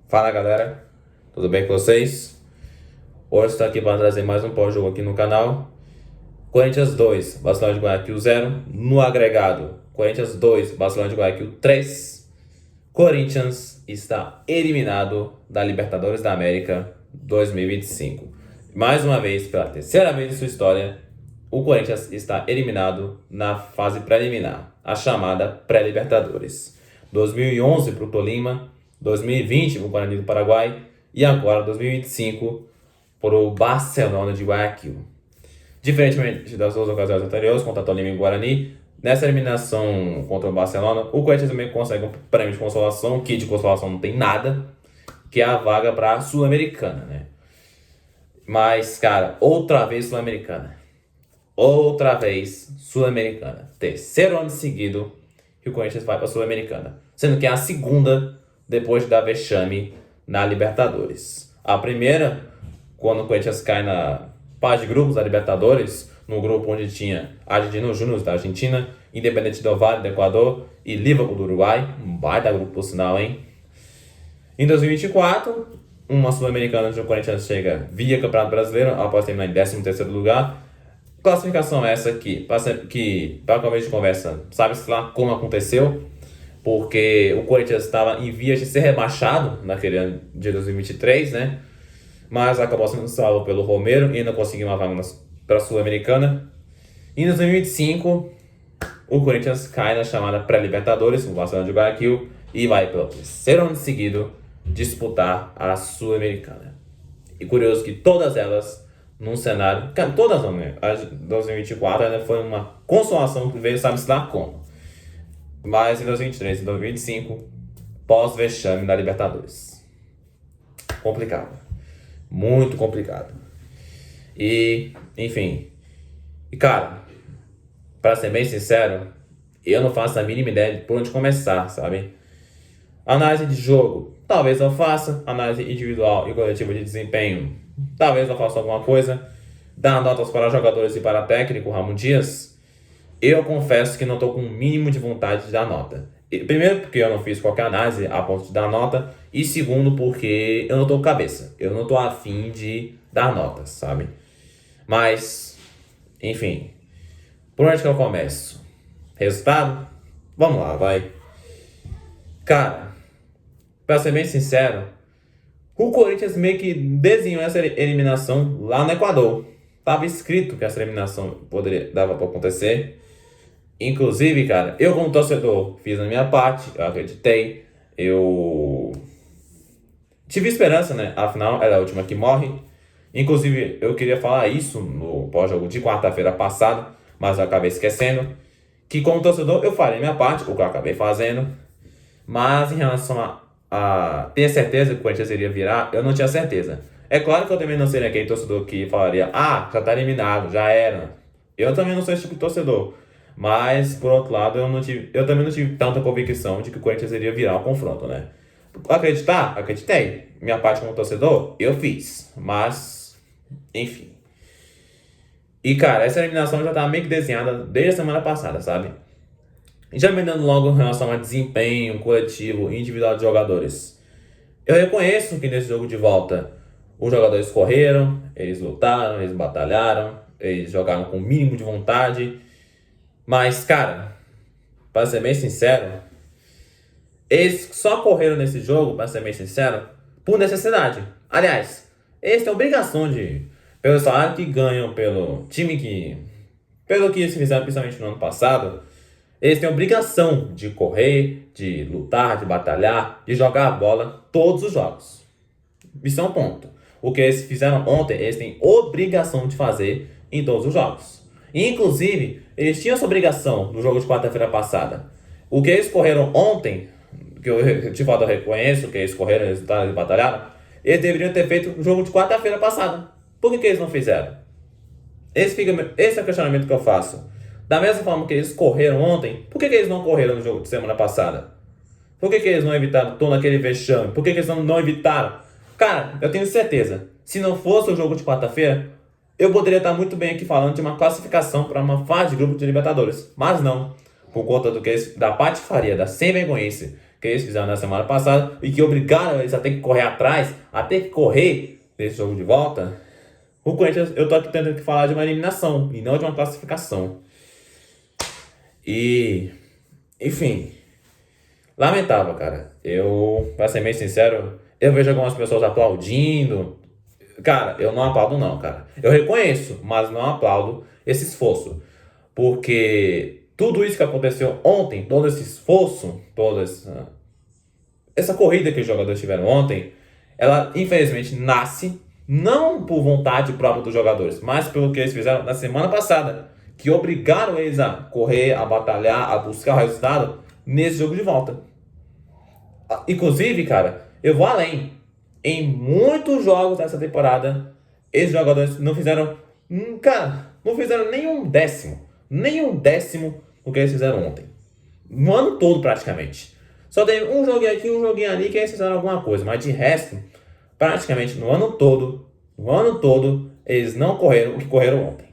Fala galera, tudo bem com vocês? Hoje estou aqui para trazer mais um pós-jogo aqui no canal. Corinthians 2, Barcelona de Guayaquil 0. No agregado, Corinthians 2, Barcelona de Guayaquil 3. Corinthians está eliminado da Libertadores da América 2025. Mais uma vez, pela terceira vez em sua história, o Corinthians está eliminado na fase preliminar, a chamada pré-Libertadores. 2011 para o Tolima, 2020 para o Guarani do Paraguai e agora 2025 para o Barcelona de Guayaquil. Diferentemente das duas ocasiões anteriores, contra Tolima e Guarani, nessa eliminação contra o Barcelona, o Corinthians também consegue um prêmio de consolação, que de consolação não tem nada, que é a vaga para a Sul-Americana, né? Mas, cara, outra vez Sul-Americana. Outra vez Sul-Americana. Terceiro ano seguido que o Corinthians vai para a Sul-Americana. Sendo que é a segunda depois da vexame na Libertadores. A primeira, quando o Corinthians cai na fase de grupos da Libertadores, no grupo onde tinha Argentinos Júnior da Argentina, Independente del Valle do Equador e Liverpool do Uruguai. Um baita grupo por sinal, hein? Em 2024, uma Sul-Americana onde o Corinthians chega via Campeonato Brasileiro após terminar em 13º lugar. Classificação essa aqui, para começo de conversa, sabe-se lá como aconteceu, porque o Corinthians estava em vias de ser rebaixado naquele ano de 2023, né? Mas acabou sendo salvo pelo Romero e ainda conseguiu uma vaga para a Sul-Americana. Em 2025, o Corinthians cai na chamada pré-Libertadores, o Barcelona de Guayaquil, e vai pelo terceiro ano seguido disputar a Sul-Americana. E curioso que todas elas num cenário... Todas não, né? A de 2024 ainda foi uma consolação que veio, sabe-se lá como. Mas em 2023 e 2025, pós-vexame da Libertadores. Complicado. Muito complicado. E, enfim. E, cara, pra ser bem sincero, eu não faço a mínima ideia de por onde começar, sabe? Análise de jogo, talvez eu faça. Análise individual e coletiva de desempenho, talvez eu faça alguma coisa. Dar notas para jogadores e para técnico, Ramon Dias. Eu confesso que não estou com o mínimo de vontade de dar nota. Primeiro, porque eu não fiz qualquer análise a ponto de dar nota. E segundo, porque eu não estou com cabeça. Eu não estou afim de dar notas, sabe? Mas, enfim. Por onde que eu começo? Resultado? Vamos lá, vai. Cara, pra ser bem sincero, o Corinthians meio que desenhou essa eliminação lá no Equador. Tava escrito que essa eliminação dava pra acontecer. Inclusive, cara, eu como torcedor fiz a minha parte, eu acreditei, eu tive esperança, né? Afinal, ela é a última que morre. Inclusive, eu queria falar isso no pós-jogo de quarta-feira passada, mas eu acabei esquecendo. Que como torcedor eu farei minha parte, o que eu acabei fazendo. Mas em relação a ter certeza que o Corinthians iria virar, eu não tinha certeza. É claro que eu também não seria aquele torcedor que falaria, já tá eliminado, já era. Eu também não sou esse tipo de torcedor. Mas, por outro lado, eu também não tive tanta convicção de que o Corinthians iria virar o confronto, né? Acreditar? Acreditei. Minha parte como torcedor, eu fiz. Mas, enfim. E, cara, essa eliminação já tava meio que desenhada desde a semana passada, sabe? Já me dando logo em relação a desempenho coletivo e individual de jogadores. Eu reconheço que nesse jogo de volta os jogadores correram, eles lutaram, eles batalharam, eles jogaram com o mínimo de vontade. Mas, cara, para ser bem sincero, eles só correram nesse jogo, para ser bem sincero, por necessidade. Aliás, eles têm obrigação pelo salário que ganham, pelo que eles fizeram principalmente no ano passado, eles têm obrigação de correr, de lutar, de batalhar, de jogar a bola todos os jogos. Isso é um ponto. O que eles fizeram ontem, eles têm obrigação de fazer em todos os jogos. Inclusive, eles tinham essa obrigação no jogo de quarta-feira passada. O que eles correram ontem, que eu de fato reconheço, que eles correram, eles lutaram, eles batalharam, eles deveriam ter feito no jogo de quarta-feira passada. Por que eles não fizeram? Esse é o questionamento que eu faço. Da mesma forma que eles correram ontem, por que eles não correram no jogo de semana passada? Por que eles não evitaram todo aquele vexame? Por que eles não evitaram? Cara, eu tenho certeza, se não fosse o jogo de quarta-feira, eu poderia estar muito bem aqui falando de uma classificação para uma fase de grupo de Libertadores. Mas não, por conta da patifaria, da sem-vergonhice que eles fizeram na semana passada e que obrigaram eles a ter que correr atrás, a ter que correr nesse jogo de volta, o Corinthians, eu tô aqui tentando falar de uma eliminação e não de uma classificação. E, enfim, lamentável, cara. Pra ser bem sincero, eu vejo algumas pessoas aplaudindo. Cara, eu não aplaudo não, cara. Eu reconheço, mas não aplaudo esse esforço. Porque tudo isso que aconteceu ontem, todo esse esforço, toda essa corrida que os jogadores tiveram ontem, ela infelizmente nasce não por vontade própria dos jogadores, mas pelo que eles fizeram na semana passada, que obrigaram eles a correr, a batalhar, a buscar o resultado nesse jogo de volta. Inclusive, cara, eu vou além. Em muitos jogos dessa temporada, esses jogadores não fizeram, cara, não fizeram nem um décimo do que eles fizeram ontem. No ano todo, praticamente. Só teve um joguinho aqui, um joguinho ali que eles fizeram alguma coisa, mas de resto, praticamente no ano todo, eles não correram o que correram ontem.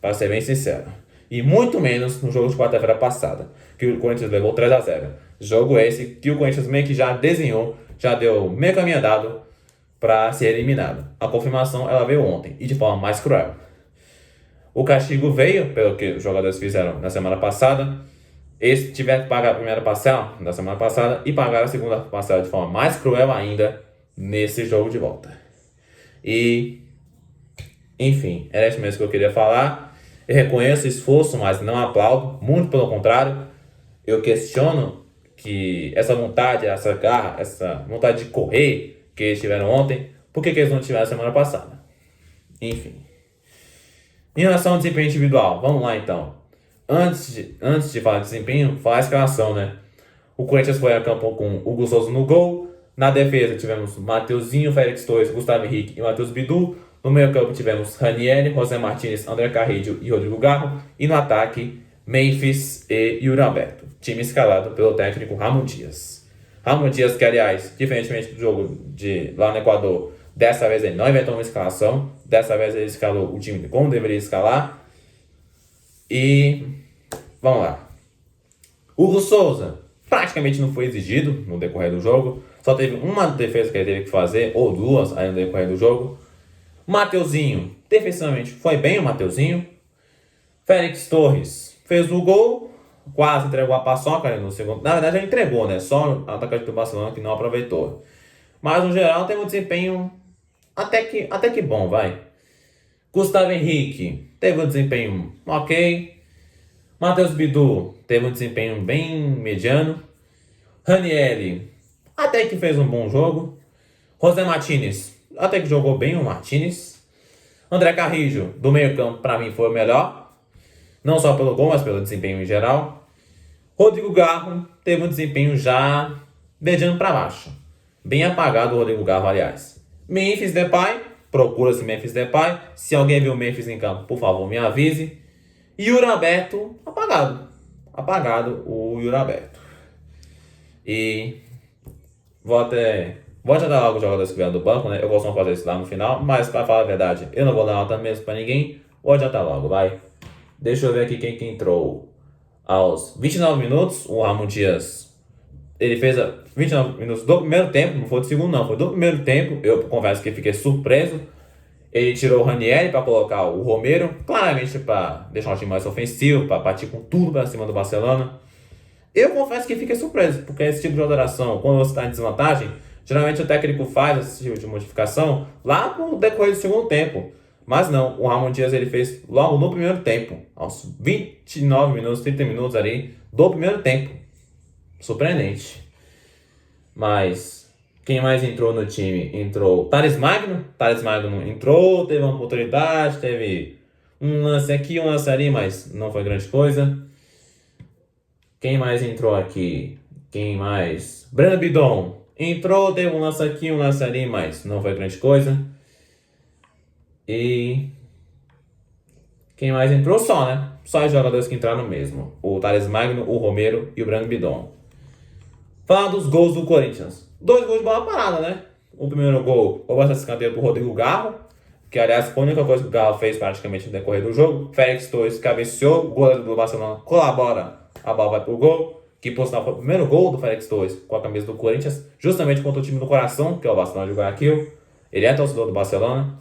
Para ser bem sincero. E muito menos no jogo de quarta-feira passada, que o Corinthians levou 3-0. Jogo esse que o Corinthians meio que já desenhou, já deu meio caminho andado para ser eliminado. A confirmação ela veio ontem e de forma mais cruel. O castigo veio pelo que os jogadores fizeram na semana passada. Eles tiveram que pagar a primeira parcela da semana passada e pagar a segunda parcela de forma mais cruel ainda nesse jogo de volta. E, enfim, era isso mesmo que eu queria falar. Eu reconheço o esforço, mas não aplaudo. Muito pelo contrário. Eu questiono que essa vontade, essa garra, essa vontade de correr que eles tiveram ontem, por que eles não tiveram semana passada? Enfim. Em relação ao desempenho individual, vamos lá então. Antes de falar de desempenho, falar a escalação, né? O Corinthians foi a campo com o Hugo Souza no gol. Na defesa tivemos Mateuzinho, Félix Torres, Gustavo Henrique e Matheus Bidu. No meio campo tivemos Ranieri, José Martínez, André Carrillo e Rodrigo Garro. E no ataque, Memphis e Yuri Alberto. Time escalado pelo técnico Ramon Dias. Ramon Dias, que aliás, diferentemente do jogo de lá no Equador, dessa vez ele não inventou uma escalação. Dessa vez ele escalou o time como deveria escalar. E vamos lá. Hugo Souza praticamente não foi exigido no decorrer do jogo. Só teve uma defesa que ele teve que fazer, ou duas, aí no decorrer do jogo. Mateuzinho, defensivamente, foi bem o Mateuzinho. Félix Torres fez o gol, quase entregou a paçoca no segundo. Na verdade, já entregou, né? Só o atacante do Barcelona que não aproveitou. Mas, no geral, teve um desempenho até que bom, vai. Gustavo Henrique teve um desempenho ok. Matheus Bidu teve um desempenho bem mediano. Ranieri até que fez um bom jogo. José Martínez até que jogou bem o Martínez. André Carrillo, do meio campo, para mim foi o melhor. Não só pelo gol, mas pelo desempenho em geral. Rodrigo Garro teve um desempenho já mediano para baixo. Bem apagado o Rodrigo Garro, aliás. Memphis Depay, procura-se Memphis Depay. Se alguém viu o Memphis em campo, por favor, me avise. E Yuri Alberto, apagado. Apagado o Yuri Alberto. E vou adiantar logo os jogadores que vieram do banco, né? Eu costumo fazer isso lá no final, mas para falar a verdade, eu não vou dar nota mesmo para ninguém. Vou adiantar logo, vai. Deixa eu ver aqui quem que entrou. Aos 29 minutos, o Ramon Dias, ele fez 29 minutos do primeiro tempo, não foi do segundo não, foi do primeiro tempo. Eu confesso que fiquei surpreso. Ele tirou o Ranieri para colocar o Romero, claramente para deixar um time mais ofensivo, para partir com tudo para cima do Barcelona. Eu confesso que fiquei surpreso, porque esse tipo de alteração, quando você está em desvantagem, geralmente o técnico faz esse tipo de modificação lá no decorrer do segundo tempo. Mas não, o Ramon Dias ele fez logo no primeiro tempo, aos 29 minutos, 30 minutos ali do primeiro tempo. Surpreendente. Mas quem mais entrou no time? Entrou Thales Magno. Thales Magno entrou, teve uma oportunidade, teve um lance aqui, um lance ali, mas não foi grande coisa. Quem mais entrou aqui? Quem mais? Breno Bidon entrou, teve um lance aqui, um lance ali, mas não foi grande coisa. E quem mais entrou? Só, né? Só os jogadores que entraram mesmo. O Thales Magno, o Romero e o Breno Bidon. Falar dos gols do Corinthians. 2 gols de bola parada, né? O primeiro gol, o essa escanteio do Rodrigo Garro, que aliás foi a única coisa que o Garro fez praticamente no decorrer do jogo. Félix Torres cabeceou, o goleiro do Barcelona colabora, a bola vai pro gol. que por sinal foi o primeiro gol do Félix Torres com a camisa do Corinthians, justamente contra o time do coração, que é o Barcelona de Guayaquil. Ele é torcedor do Barcelona.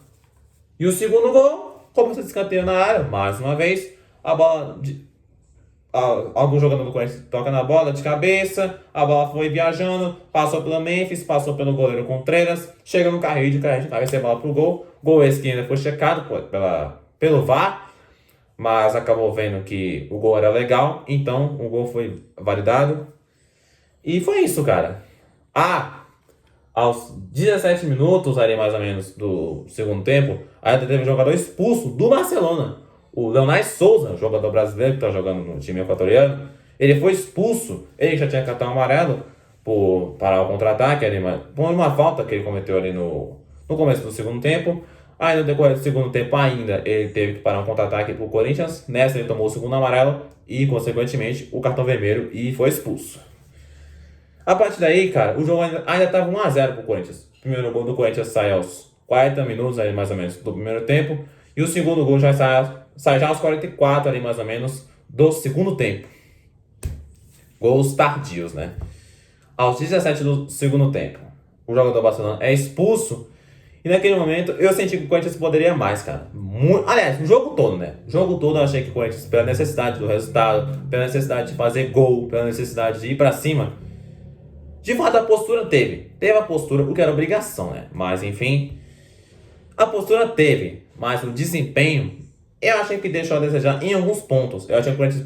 E o segundo gol, começa de escanteio na área, mais uma vez. A bola, algum jogador do Corinthians toca na bola de cabeça, a bola foi viajando, passou pelo Memphis, passou pelo goleiro Contreras, chega no Carrillo, cabeceia a bola pro gol. Gol esse que ainda foi checado pelo VAR, mas acabou vendo que o gol era legal, então o gol foi validado. E foi isso, cara. Aos 17 minutos, ali mais ou menos, do segundo tempo, ainda teve um jogador expulso do Barcelona. O Leonardo Souza, jogador brasileiro que está jogando no time equatoriano, ele foi expulso. Ele já tinha cartão amarelo por parar o contra-ataque, por uma falta que ele cometeu ali no começo do segundo tempo. Aí no decorrer do segundo tempo ainda, ele teve que parar um contra-ataque pro Corinthians. Nessa ele tomou o segundo amarelo e, consequentemente, o cartão vermelho e foi expulso. A partir daí, cara, o jogo ainda estava 1-0 pro Corinthians. O primeiro gol do Corinthians sai aos 40 minutos, aí mais ou menos, do primeiro tempo. E o segundo gol já sai já aos 44, ali mais ou menos, do segundo tempo. Gols tardios, né? Aos 17 do segundo tempo, o jogador do Barcelona é expulso. E naquele momento, eu senti que o Corinthians poderia mais, cara. Aliás, o jogo todo, né? O jogo todo eu achei que o Corinthians, pela necessidade do resultado, pela necessidade de fazer gol, pela necessidade de ir pra cima, de fato a postura teve. Teve a postura, o que era obrigação, né? Mas, enfim, a postura teve. Mas o desempenho, eu achei que deixou a desejar em alguns pontos. Eu achei que o Corinthians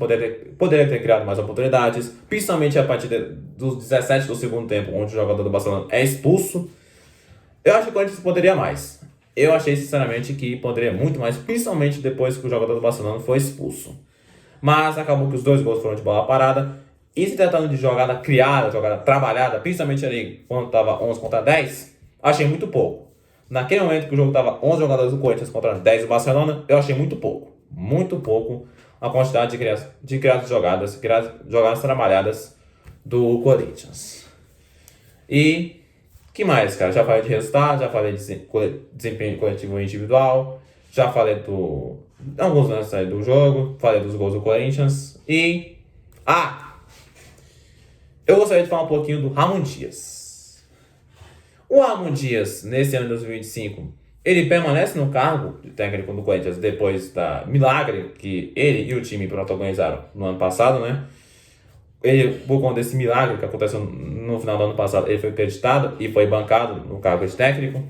poderia ter criado mais oportunidades, principalmente a partir dos 17 do segundo tempo, onde o jogador do Barcelona é expulso. Eu acho que o Corinthians poderia mais. Eu achei, sinceramente, que poderia muito mais, principalmente depois que o jogador do Barcelona foi expulso. Mas acabou que os dois gols foram de bola parada. E se tratando de jogada criada, jogada trabalhada, principalmente ali quando estava 11 contra 10, achei muito pouco. Naquele momento que o jogo estava 11 jogadores do Corinthians contra 10 do Barcelona, eu achei muito pouco. Muito pouco a quantidade de criadas jogadas trabalhadas do Corinthians. E que mais, cara? Já falei de resultado, já falei de desempenho coletivo e individual, já falei alguns lances aí do jogo, falei dos gols do Corinthians e... eu gostaria de falar um pouquinho do Ramon Dias. O Ramon Dias, nesse ano de 2025, ele permanece no cargo de técnico do Corinthians depois da milagre que ele e o time protagonizaram no ano passado, né? Ele, por conta desse milagre que aconteceu no final do ano passado, ele foi acreditado e foi bancado no cargo de técnico.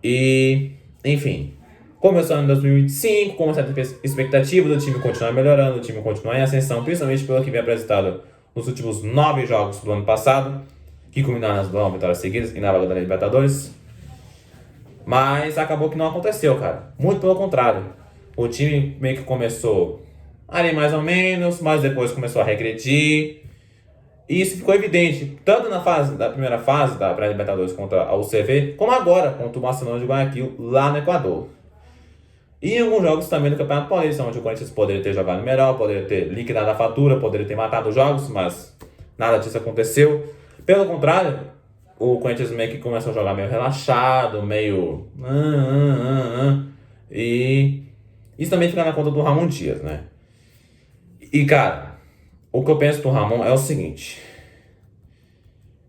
E, enfim, começou em 2025, com uma certa expectativa do time continuar melhorando, do time continuar em ascensão, principalmente pelo que vem apresentado nos últimos 9 jogos do ano passado, que culminaram nas 9 vitórias seguidas e na vaga da Libertadores. Mas acabou que não aconteceu, cara. Muito pelo contrário. O time meio que começou ali mais ou menos, mas depois começou a regredir. E isso ficou evidente, tanto na primeira fase da pré-Libertadores contra a UCV, como agora contra o Barcelona de Guayaquil, lá no Equador. E em alguns jogos também do Campeonato Paulista, onde o Corinthians poderia ter jogado melhor, poderia ter liquidado a fatura, poderia ter matado os jogos, mas nada disso aconteceu. Pelo contrário, o Corinthians meio que começou a jogar meio relaxado, meio... E isso também fica na conta do Ramon Dias, né? E, cara, o que eu penso do Ramon é o seguinte.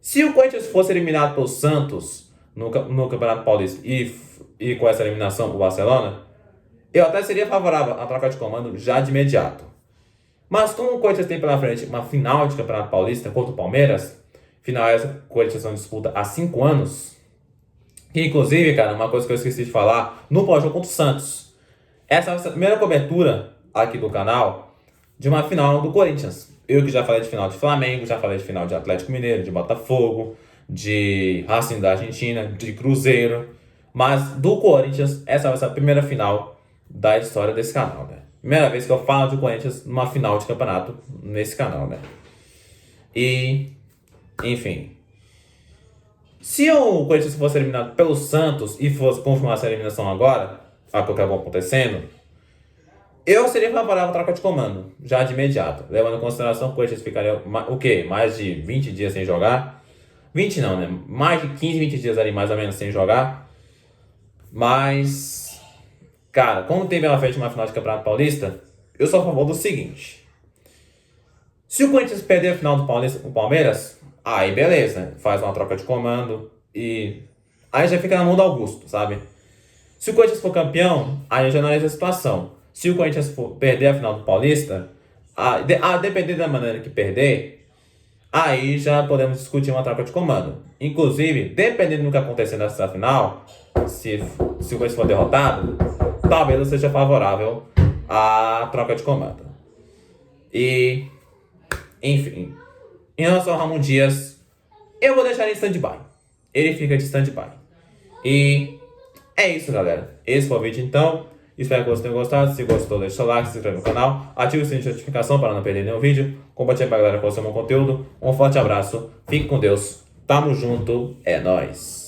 Se o Corinthians fosse eliminado pelo Santos no Campeonato Paulista e com essa eliminação pro Barcelona, eu até seria favorável à troca de comando já de imediato. Mas como o Corinthians tem pela frente uma final de Campeonato Paulista contra o Palmeiras, final essa que o Corinthians não disputa há 5 anos, que inclusive, cara, uma coisa que eu esqueci de falar, no pós-jogo contra o Santos. Essa é a primeira cobertura aqui do canal de uma final do Corinthians. Eu que já falei de final de Flamengo, já falei de final de Atlético Mineiro, de Botafogo, de Racing da Argentina, de Cruzeiro. Mas do Corinthians, essa vai ser a primeira final da história desse canal, né? Primeira vez que eu falo de Corinthians numa final de campeonato nesse canal, né? E, enfim. Se o Corinthians fosse eliminado pelo Santos e fosse confirmar essa eliminação agora, a que acabou acontecendo, eu seria favorável à troca de comando, já de imediato. Levando em consideração que o Corinthians ficaria, o quê? Mais de 20 dias sem jogar? 20 não, né? Mais de 15, 20 dias ali, mais ou menos, sem jogar. Mas, cara, como tem pela frente uma final de Campeonato Paulista, eu sou a favor do seguinte. Se o Corinthians perder a final do Paulista com o Palmeiras, aí beleza, faz uma troca de comando e aí já fica na mão do Augusto, sabe? Se o Corinthians for campeão, aí a gente analisa a situação. Se o Corinthians for perder a final do Paulista, depender da maneira que perder, aí já podemos discutir uma troca de comando. Inclusive, dependendo do que acontecer nessa final, se o Corinthians for derrotado, talvez eu seja favorável à troca de comando. E, enfim, em relação ao Ramon Dias, eu vou deixar ele em stand-by. Ele fica de stand-by. E é isso, galera. Esse foi o vídeo, então. Espero que vocês tenham gostado. Se gostou, deixa o seu like, se inscreve no canal, ative o sininho de notificação para não perder nenhum vídeo. Compartilhe pra galera com o seu conteúdo. Um forte abraço, fique com Deus. Tamo junto, é nóis.